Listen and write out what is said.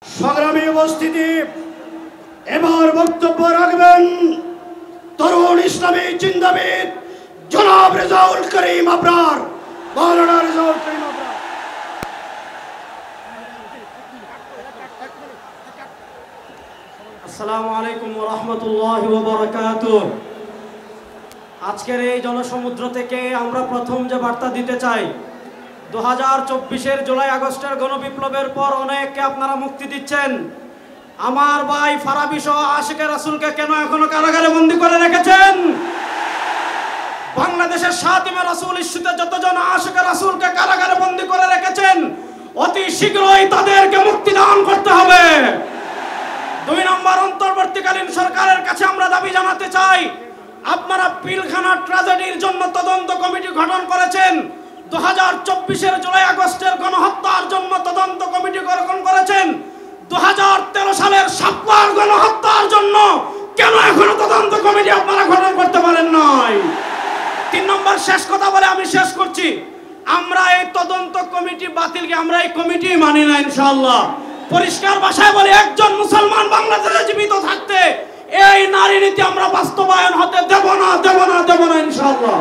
সংগ্রামী উপস্থিতি, এবার বক্তব্য রাখবেন তরুণ ইসলামী চিন্তাবিদ জনাব রেজাউল করিম আবরার। মাওলানা রেজাউল করিম আবরার। আসসালামু আলাইকুম ওয়া রাহমাতুল্লাহি ওয়া বারাকাতুহু। আজকের এই জনসমুদ্র থেকে আমরা প্রথম যে বার্তা দিতে চাই, 2024-এর জুলাই আগস্টের গণবিপ্লবের পর অনেককে আপনারা মুক্তি দিচ্ছেন। আমার ভাই ফারাবী সহ আশিকে রাসূলকে কেন এখনো কারাগারে বন্দী করে রেখেছেন? বাংলাদেশের শাতিমে রাসূল ইস্যুতে যতজন আশিকে রাসূলকে কারাগারে বন্দী করে রেখেছেন, অতি শীঘ্রই তাদেরকে মুক্তি দান করতে হবে। 2 নম্বর, অন্তর্বর্তীকালীন সরকারের কাছে আমরা দাবি জানাতে চাই, আপনারা পিলখানা ট্র্যাজেডির জন্য তদন্ত কমিটি গঠন করেছেন, 2024-এর জুলাই আগস্টের গণহত্যার জন্য তদন্ত কমিটি গঠন করেছেন, 2013 সালের শাপলার গণহত্যার জন্য কেন এখনো তদন্ত কমিটি আপনারা গঠন করতে পারেন নাই? 3 নম্বর, শেষ কথা বলে আমি শেষ করছি, আমরা এই তদন্ত কমিটি বাতিলকে আমরা এই কমিটি মানি না ইনশাআল্লাহ। পরিষ্কার ভাষায় বলি, একজন মুসলমান বাংলাদেশে জীবিত থাকতে এই নারী নীতি আমরা বাস্তবায়ন হতে দেব না ইনশাআল্লাহ।